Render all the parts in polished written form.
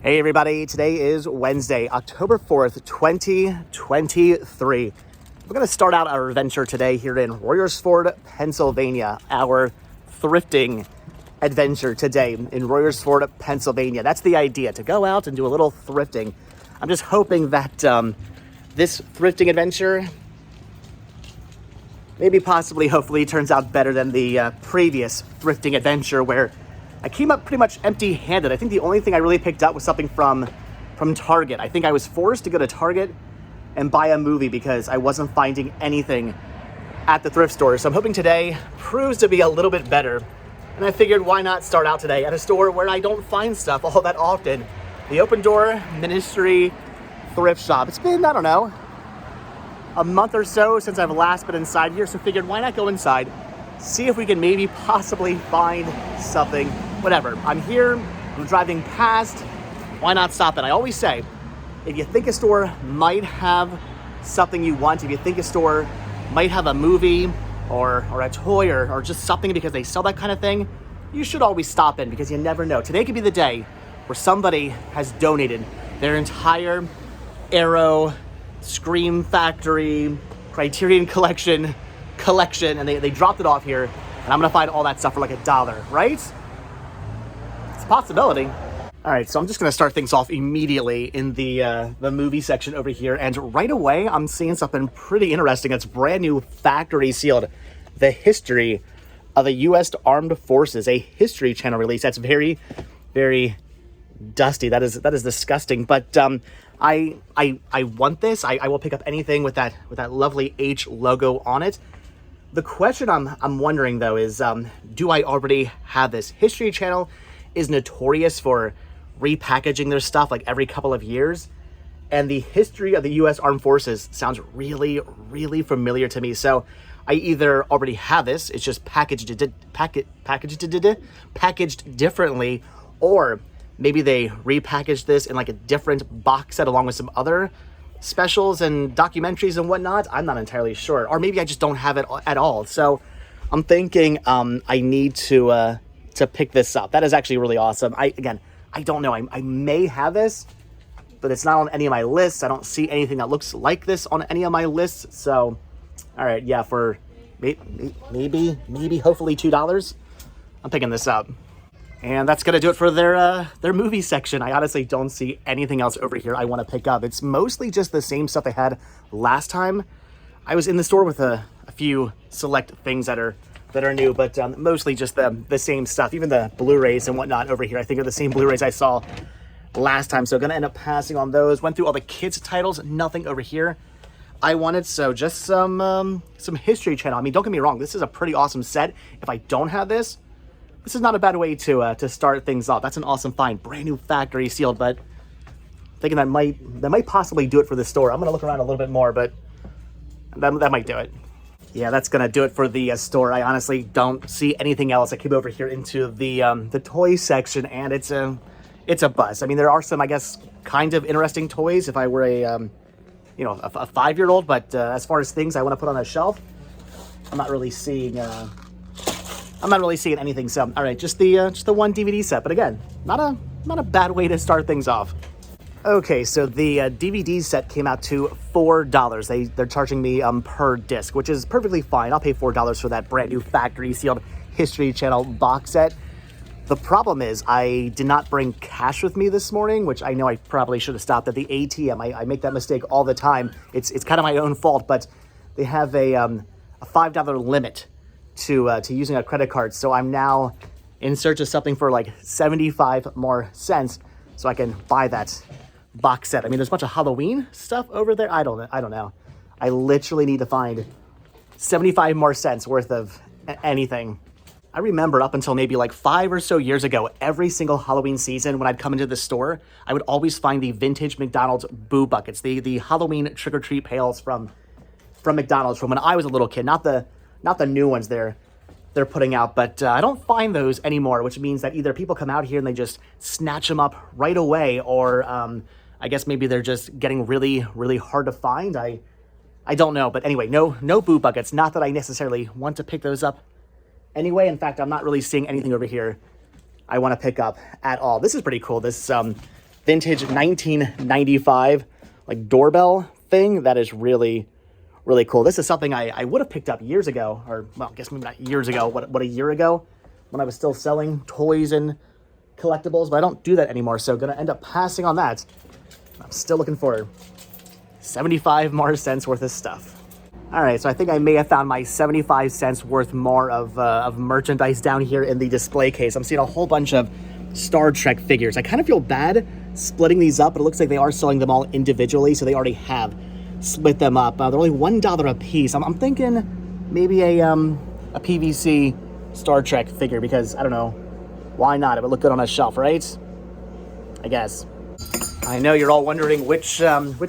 Hey everybody, today is Wednesday, October 4th, 2023. We're going to start out our adventure today here in Royersford, Pennsylvania. Our thrifting adventure today in Royersford, Pennsylvania. That's the idea, to go out and do a little thrifting. I'm just hoping that this thrifting adventure maybe possibly, hopefully, turns out better than the previous thrifting adventure where I came up pretty much empty-handed. I think the only thing I really picked up was something from Target. I think I was forced to go to Target and buy a movie because I wasn't finding anything at the thrift store. So I'm hoping today proves to be a little bit better. And I figured, why not start out today at a store where I don't find stuff all that often? The Open Door Ministry thrift shop. It's been, I don't know, a month or so since I've last been inside here. So figured, why not go inside, see if we can maybe possibly find something. Whatever, I'm here, I'm driving past, why not stop it? I always say, if you think a store might have something you want, if you think a store might have a movie or a toy or just something because they sell that kind of thing, you should always stop in because you never know. Today could be the day where somebody has donated their entire Arrow, Scream Factory, Criterion collection, and they dropped it off here, and I'm gonna find all that stuff for like $1, right? It's a possibility. All right, so I'm just gonna start things off immediately in the movie section over here, and right away I'm seeing something pretty interesting. It's brand new, factory sealed, the history of the U.S. Armed Forces, a History Channel release. That's very, very dusty. That is disgusting. But I want this. I will pick up anything with that lovely H logo on it. The question I'm wondering though is, do I already have this? History Channel is notorious for repackaging their stuff like every couple of years, and the history of the U.S. Armed Forces sounds really, really familiar to me. So I either already have this, it's just packaged differently, or maybe they repackaged this in like a different box set along with some other specials and documentaries and whatnot. I'm not entirely sure. Or maybe I just don't have it at all. So I'm thinking I need to pick this up. That is actually really awesome. I don't know. I may have this, but it's not on any of my lists. I don't see anything that looks like this on any of my lists. So, all right, yeah, for maybe hopefully $2, I'm picking this up. And that's gonna do it for their movie section. I honestly don't see anything else over here I want to pick up. It's mostly just the same stuff they had last time. I was in the store with a few select things that are new, but mostly just the same stuff. Even the Blu-rays and whatnot over here, I think are the same Blu-rays I saw last time. So gonna end up passing on those. Went through all the kids' titles, nothing over here I wanted. So just some History Channel. I mean, don't get me wrong, this is a pretty awesome set. If I don't have this is not a bad way to start things off. That's an awesome find. Brand new factory sealed, but thinking that might possibly do it for the store. I'm gonna look around a little bit more, but that might do it. Yeah, that's gonna do it for the store. I honestly don't see anything else. I came over here into the toy section, and it's a bust. I mean, there are some, I guess, kind of interesting toys if I were a 5-year-old, but as far as things I want to put on a shelf, I'm not really seeing anything. So, all right, just the one DVD set. But again, not a bad way to start things off. Okay, so the DVD set came out to $4. They're charging me per disc, which is perfectly fine. I'll pay $4 for that brand new factory sealed History Channel box set. The problem is I did not bring cash with me this morning, which I know I probably should have stopped at the ATM. I make that mistake all the time. It's kind of my own fault, but they have a $5 limit to using a credit card. So I'm now in search of something for like 75 more cents so I can buy that box set. I mean, there's a bunch of Halloween stuff over there. I don't know. I literally need to find 75 more cents worth of anything. I remember up until maybe like 5 or so years ago, every single Halloween season when I'd come into the store, I would always find the vintage McDonald's Boo Buckets, the Halloween trick-or-treat pails from McDonald's from when I was a little kid, not the new ones they're putting out, but I don't find those anymore, which means that either people come out here and they just snatch them up right away, or I guess maybe they're just getting really, really hard to find. I don't know, but anyway, no Boo Buckets. Not that I necessarily want to pick those up anyway. In fact, I'm not really seeing anything over here I want to pick up at all. This is pretty cool. This vintage 1995 like doorbell thing. That is really, really cool. This is something I would have picked up years ago, or well, I guess maybe not years ago, what a year ago, when I was still selling toys and collectibles, but I don't do that anymore, so gonna end up passing on that. I'm still looking for 75 more cents worth of stuff. All right, so I think I may have found my 75 cents worth more of merchandise down here in the display case. I'm seeing a whole bunch of Star Trek figures. I kind of feel bad splitting these up, but it looks like they are selling them all individually, so they already have split them up. They're only $1 a piece. I'm thinking maybe a PVC Star Trek figure, because I don't know, why not? It would look good on a shelf, right? I guess. I know you're all wondering which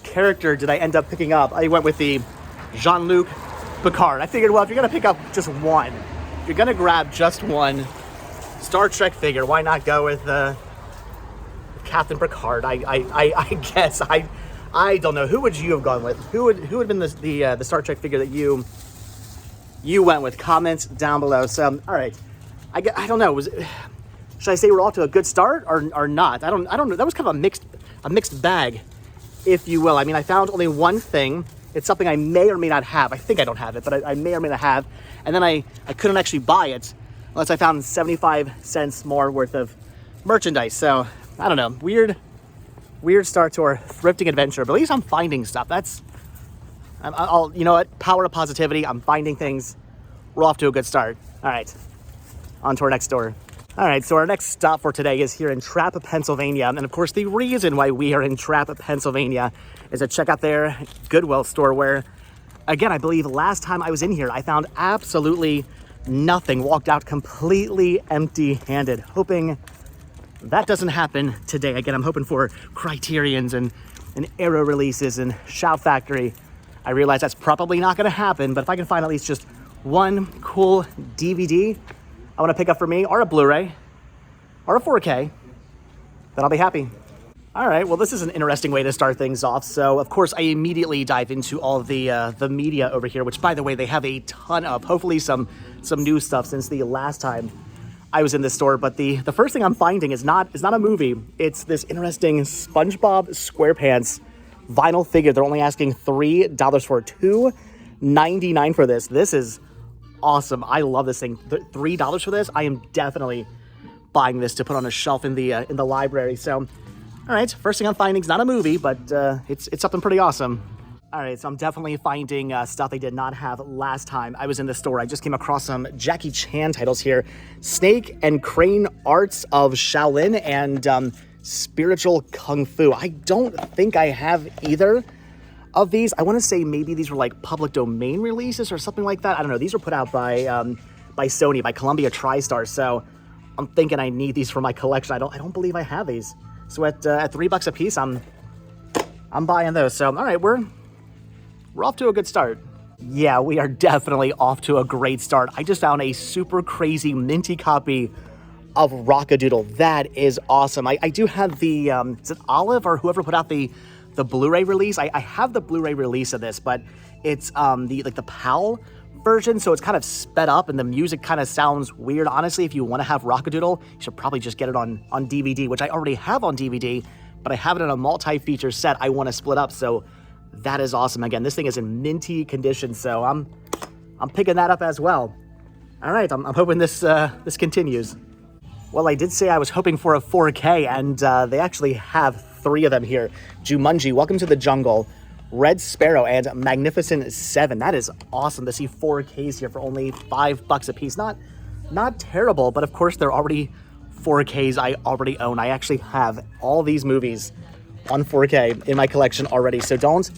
character did I end up picking up. I went with the Jean-Luc Picard. I figured, well, if you're gonna pick up just one, if you're gonna grab just one Star Trek figure, why not go with Captain Picard? I guess I don't know. Who would you have gone with? Who would have been the Star Trek figure that you went with? Comments down below. So all right, I don't know. Should I say we're off to a good start or not? I don't know. That was kind of a mixed bag, if you will. I mean, I found only one thing. It's something I may or may not have. I think I don't have it, but I may or may not have. And then I couldn't actually buy it unless I found 75 cents more worth of merchandise. So I don't know. Weird start to our thrifting adventure, but at least I'm finding stuff. I'll you know what? Power of positivity. I'm finding things. We're off to a good start. All right, on to our next store. All right, so our next stop for today is here in Trapp, Pennsylvania. And of course, the reason why we are in Trapp, Pennsylvania is to check out their Goodwill store where, again, I believe last time I was in here, I found absolutely nothing. Walked out completely empty-handed, hoping that doesn't happen today. Again, I'm hoping for Criterions and Arrow releases and Shout Factory. I realize that's probably not gonna happen, but if I can find at least just one cool DVD I want to pick up for me, or a Blu-ray, or a 4K, then I'll be happy. All right, well, this is an interesting way to start things off. So, of course, I immediately dive into all of the media over here, which, by the way, they have a ton of. Hopefully some new stuff since the last time I was in this store. But the first thing I'm finding is not a movie. It's this interesting SpongeBob SquarePants vinyl figure. They're only asking $3 for it, $2.99 for this. This is awesome. I love this thing. $3 for this. I am definitely buying this to put on a shelf in the library. So, all right, first thing I'm finding is not a movie, but it's something pretty awesome. All right, so I'm definitely finding stuff they did not have last time I was in the store. I just came across some Jackie Chan titles here: Snake and Crane Arts of Shaolin and Spiritual Kung Fu. I don't think I have either of these. I want to say maybe these were like public domain releases or something like that. I don't know. These were put out by Sony, by Columbia TriStar. So I'm thinking I need these for my collection. I don't believe I have these. So at $3 a piece, I'm buying those. So all right, we're off to a good start. Yeah, we are definitely off to a great start. I just found a super crazy minty copy of Rockadoodle. That is awesome. I do have the is it Olive or whoever put out the Blu-ray release. I have the Blu-ray release of this, but it's the PAL version, so it's kind of sped up and the music kind of sounds weird. Honestly, if you want to have Rockadoodle, you should probably just get it on DVD, which I already have on DVD, but I have it in a multi-feature set I want to split up, so that is awesome. Again, this thing is in minty condition, so I'm picking that up as well. All right, I'm hoping this continues. Well, I did say I was hoping for a 4K, and they actually have 3 of them here. Jumanji, Welcome to the Jungle, Red Sparrow, and Magnificent 7. That is awesome to see 4Ks here for only $5 a piece. Not terrible, but of course they're already 4Ks I already own. I actually have all these movies on 4K in my collection already, so don't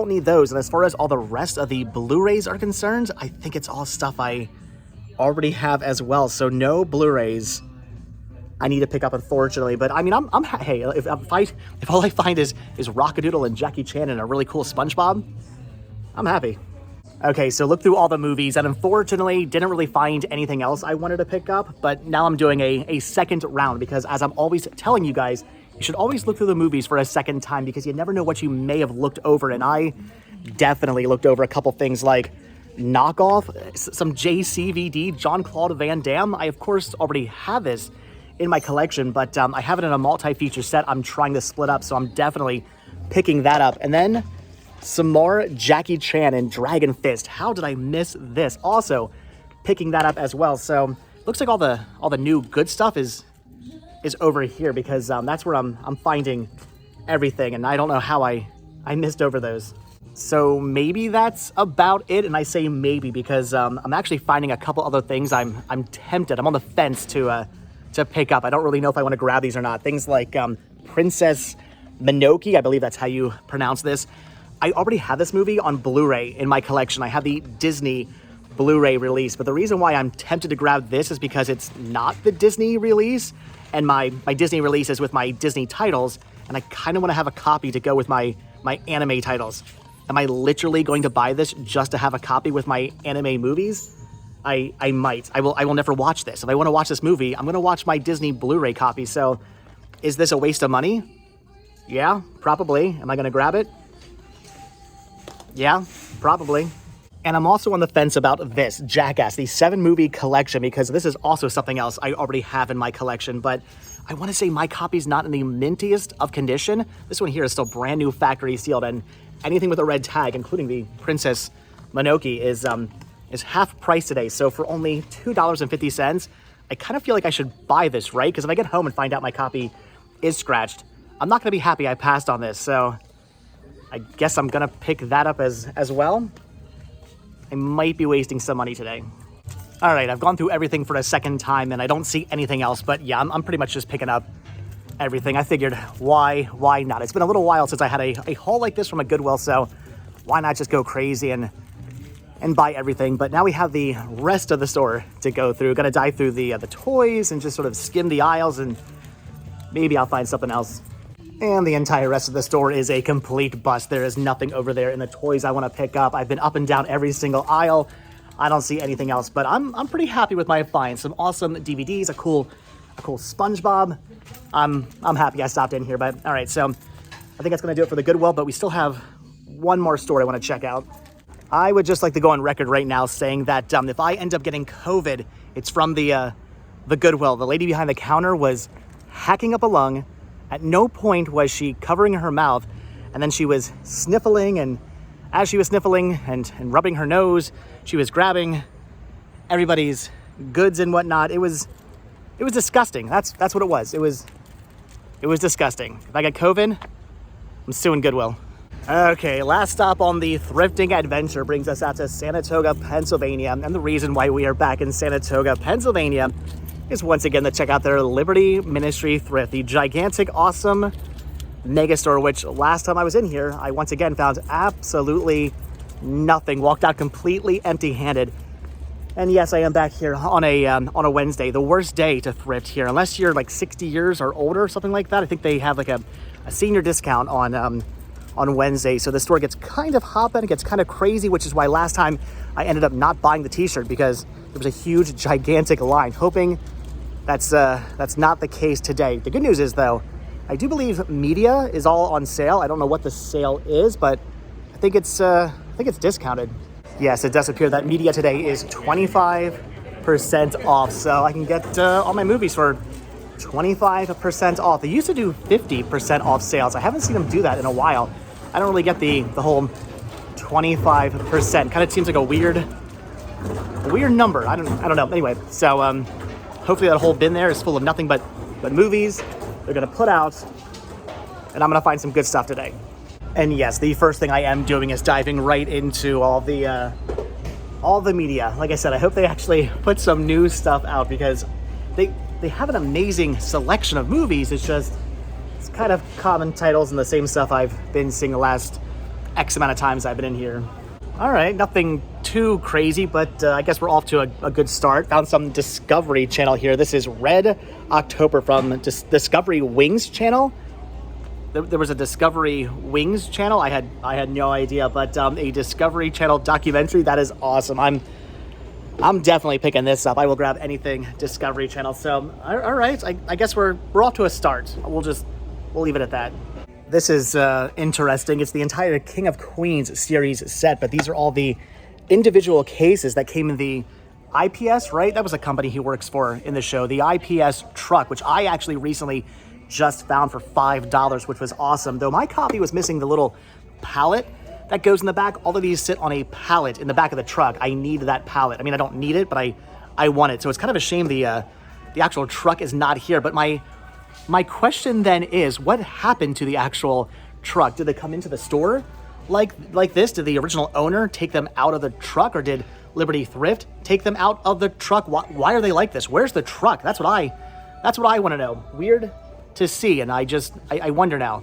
need those. And as far as all the rest of the Blu-rays are concerned, I think it's all stuff I already have as well. So no Blu-rays I need to pick up, unfortunately. But I mean, hey, if all I find is Rockadoodle and Jackie Chan and a really cool SpongeBob, I'm happy. Okay, so look through all the movies, and unfortunately didn't really find anything else I wanted to pick up, but now I'm doing a second round, because as I'm always telling you guys, you should always look through the movies for a second time, because you never know what you may have looked over, and I definitely looked over a couple things like Knockoff, some JCVD, Jean-Claude Van Damme. I, of course, already have this in my collection, but I have it in a multi-feature set I'm trying to split up, so I'm definitely picking that up. And then some more Jackie Chan and Dragon Fist. How did I miss this? Also picking that up as well. So looks like all the new good stuff is over here, because that's where I'm finding everything, and I don't know how I missed over those. So maybe that's about it, and I say maybe because I'm actually finding a couple other things I'm tempted. I'm on the fence to pick up. I don't really know if I want to grab these or not. Things like Princess Mononoke, I believe that's how you pronounce this. I already have this movie on Blu-ray in my collection. I have the Disney Blu-ray release, but the reason why I'm tempted to grab this is because it's not the Disney release, and my Disney release is with my Disney titles, and I kind of want to have a copy to go with my anime titles. Am I literally going to buy this just to have a copy with my anime movies? I might. I will never watch this. If I want to watch this movie, I'm going to watch my Disney Blu-ray copy. So is this a waste of money? Yeah, probably. Am I going to grab it? Yeah, probably. And I'm also on the fence about this, Jackass, the 7-movie collection, because this is also something else I already have in my collection, but I want to say my copy's not in the mintiest of condition. This one here is still brand new, factory sealed, and anything with a red tag, including the Princess Mononoke, is half price today. So for only $2.50, I kind of feel like I should buy this, right? Because if I get home and find out my copy is scratched, I'm not going to be happy I passed on this. So I guess I'm going to pick that up as well. I might be wasting some money today. All right, I've gone through everything for a second time, and I don't see anything else. But yeah, I'm pretty much just picking up everything. I figured, why not? It's been a little while since I had a haul like this from a Goodwill, so why not just go crazy and buy everything? But now we have the rest of the store to go through. Gonna dive through the toys and just sort of skim the aisles, and maybe I'll find something else. And the entire rest of the store is a complete bust. There is nothing over there in the toys I want to pick up. I've been up and down every single aisle. I don't see anything else, but I'm pretty happy with my finds. Some awesome DVDs, a cool SpongeBob. I'm happy I stopped in here, but all right, so I think that's gonna do it for the Goodwill, but we still have one more store I want to check out. I would just like to go on record right now saying that if I end up getting COVID, it's from the Goodwill. The lady behind the counter was hacking up a lung. At no point was she covering her mouth, and then she was sniffling, and as she was sniffling and rubbing her nose, she was grabbing everybody's goods and whatnot. It was disgusting. That's what it was. It was disgusting. If I get COVID, I'm suing Goodwill. Okay, last stop on the thrifting adventure brings us out to Saratoga, Pennsylvania. And the reason why we are back in Saratoga, Pennsylvania is once again to check out their Liberty Ministry Thrift, the gigantic, awesome mega store, which last time I was in here, I once again found absolutely nothing. Walked out completely empty-handed. And yes, I am back here on a Wednesday, the worst day to thrift here, unless you're like 60 years or older or something like that. I think they have like a senior discount on Wednesday. So the store gets kind of hopping, it gets kind of crazy, which is why last time I ended up not buying the t-shirt, because there was a huge, gigantic line. Hoping that's not the case today. The good news is, though, I do believe media is all on sale. I don't know what the sale is, but I think it's discounted. Yes, it does appear that media today is 25% off, so I can get all my movies for 25% off. They used to do 50% off sales. I haven't seen them do that in a while. I don't really get the whole 25%. Kind of seems like a weird number. I don't know. Anyway, so hopefully that whole bin there is full of nothing but movies they're gonna put out, and I'm gonna find some good stuff today. And yes, the first thing I am doing is diving right into all the media. Like I said, I hope they actually put some new stuff out, because they have an amazing selection of movies. It's kind of common titles and the same stuff I've been seeing the last X amount of times I've been in here. All right, nothing too crazy, but I guess we're off to a good start. Found some Discovery Channel here. This is Red October from Discovery Wings Channel. There was a Discovery Wings channel. I had no idea, but a Discovery Channel documentary. That is awesome. I'm definitely picking this up. I will grab anything Discovery Channel. So all right, I guess we're off to a start. We'll leave it at that. This is interesting. It's the entire King of Queens series set, but these are all the individual cases that came in the IPS, right? That was a company he works for in the show. The IPS truck, which I actually recently just found for $5, which was awesome. Though my copy was missing the little pallet that goes in the back. All of these sit on a pallet in the back of the truck. I need that pallet. I mean, I don't need it, but I want it. So it's kind of a shame the actual truck is not here. But my question then is, what happened to the actual truck? Did they come into the store like this? Did the original owner take them out of the truck, or did Liberty Thrift take them out of the truck? Why are they like this? Where's the truck? That's what I want to know. Weird to see, and I wonder now.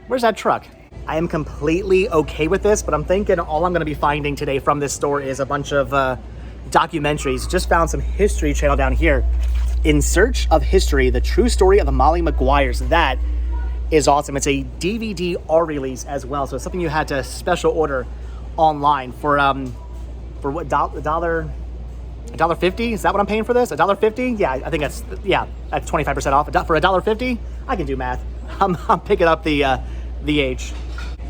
Where's that truck? I am completely okay with this, but I'm thinking all I'm going to be finding today from this store is a bunch of documentaries. Just found some History Channel down here. In Search of History, the true story of the Molly Maguires. That is awesome. It's a DVD R-release as well, so it's something you had to special order online for what, $1.50? Is that what I'm paying for this? $1.50? Yeah, I think that's 25% off. For $1.50, I can do math. I'm picking up the H.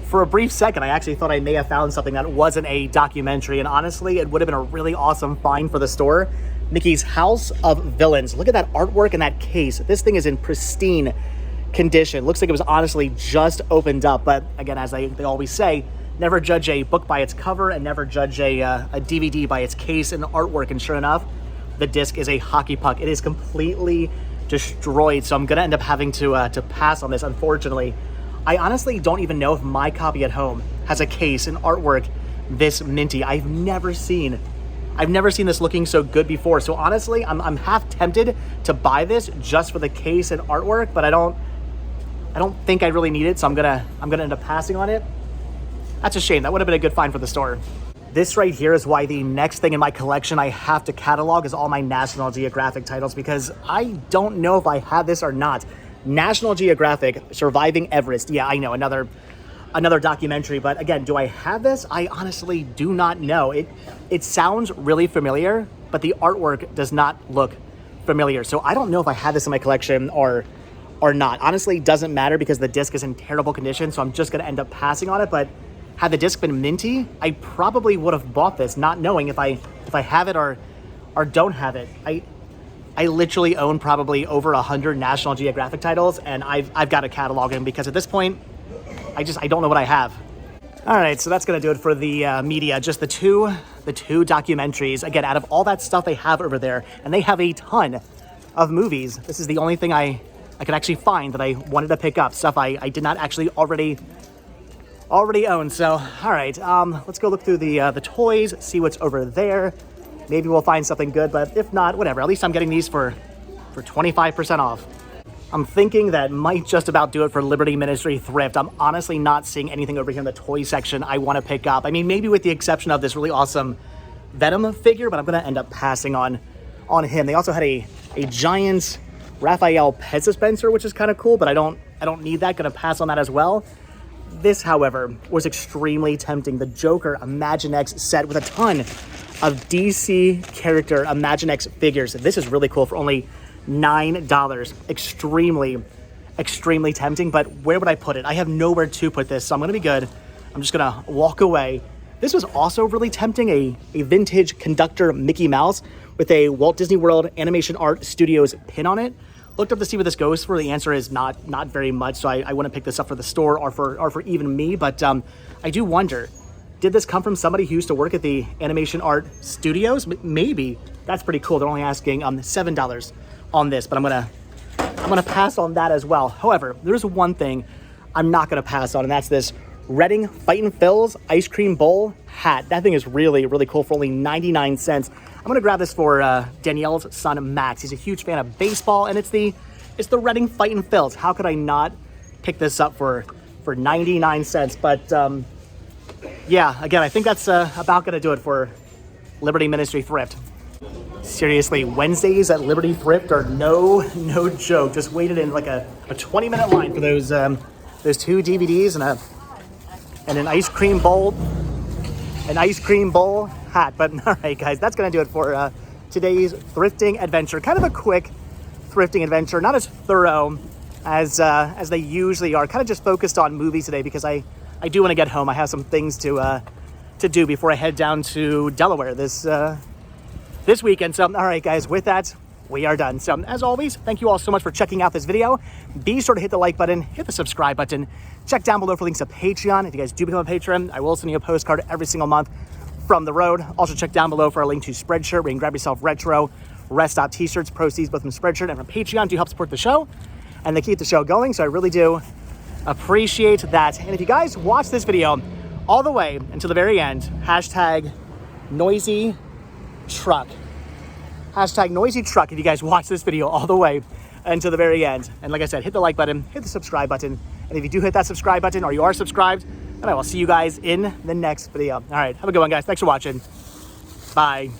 For a brief second, I actually thought I may have found something that wasn't a documentary, and honestly, it would have been a really awesome find for the store. Mickey's House of Villains. Look at that artwork and that case. This thing is in pristine condition. Looks like it was honestly just opened up, but again, as they always say, never judge a book by its cover and never judge a DVD by its case and artwork. And sure enough, the disc is a hockey puck. It is completely destroyed, so I'm gonna end up having to pass on this, unfortunately. I honestly don't even know if my copy at home has a case and artwork this minty. I've never seen this looking so good before. So honestly, I'm half tempted to buy this just for the case and artwork, but I don't think I really need it, so I'm gonna end up passing on it. That's a shame. That would have been a good find for the store. This right here is why the next thing in my collection I have to catalog is all my National Geographic titles, because I don't know if I have this or not. National Geographic, Surviving Everest. Yeah, I know, another documentary, but again, do I have this? I honestly do not know. It sounds really familiar, but the artwork does not look familiar. So I don't know if I have this in my collection or not. Honestly, doesn't matter because the disc is in terrible condition, so I'm just gonna end up passing on it. But had the disc been minty, I probably would have bought this, not knowing if I have it or don't have it. I literally own probably over 100 National Geographic titles, and I've got to catalog them because at this point, I don't know what I have. All right, so that's gonna do it for the media. Just the two documentaries. Again, out of all that stuff they have over there, and they have a ton of movies, this is the only thing I could actually find that I wanted to pick up. Stuff I did not actually already own. So, all right, let's go look through the toys, see what's over there. Maybe we'll find something good, but if not, whatever. At least I'm getting these for 25% off. I'm thinking that might just about do it for Liberty Ministry Thrift. I'm honestly not seeing anything over here in the toy section I want to pick up. I mean, maybe with the exception of this really awesome Venom figure, but I'm going to end up passing on him. They also had a giant Raphael pet dispenser, which is kind of cool, but I don't need that. Going to pass on that as well. This, however, was extremely tempting. The Joker Imaginext set with a ton of DC character Imaginext figures. This is really cool for only $9. Extremely tempting, but where would I put it? I have nowhere to put this, so I'm gonna be good. I'm just gonna walk away. This was also really tempting, a vintage conductor Mickey Mouse with a Walt Disney World Animation Art Studios pin on it. Looked up to see what this goes for. The answer is not very much, so I wouldn't pick this up for the store or for even me, but I do wonder, did this come from somebody who used to work at the Animation Art Studios? Maybe. That's pretty cool. They're only asking $7 on this, but I'm gonna pass on that as well. However, there's one thing I'm not gonna pass on, and that's this Reading Fightin' Phil's ice cream bowl hat. That thing is really cool for only 99 cents. I'm gonna grab this for Danielle's son Max. He's a huge fan of baseball, and it's the Reading Fightin' Phil's. How could I not pick this up for 99 cents? But yeah, again, I think that's about gonna do it for Liberty Ministry Thrift. Seriously, Wednesdays at Liberty Thrift are no joke. Just waited in like a 20-minute line for those two DVDs and an ice cream bowl hat. But all right, guys, that's gonna do it for today's thrifting adventure. Kind of a quick thrifting adventure, not as thorough as they usually are. Kind of just focused on movies today because I do want to get home. I have some things to do before I head down to Delaware this this weekend. So, all right, guys, with that, we are done. So, as always, thank you all so much for checking out this video. Be sure to hit the like button, hit the subscribe button. Check down below for links to Patreon. If you guys do become a patron, I will send you a postcard every single month from the road. Also, check down below for a link to Spreadshirt, where you can grab yourself retro Rest Stop t-shirts, proceeds both from Spreadshirt and from Patreon to help support the show. And they keep the show going, so I really do appreciate that. And if you guys watch this video all the way until the very end, hashtag noisy truck. Hashtag noisy truck if you guys watch this video all the way until the very end. And like I said, hit the like button, hit the subscribe button. And if you do hit that subscribe button or you are subscribed, then I will see you guys in the next video. All right, have a good one, guys. Thanks for watching. Bye.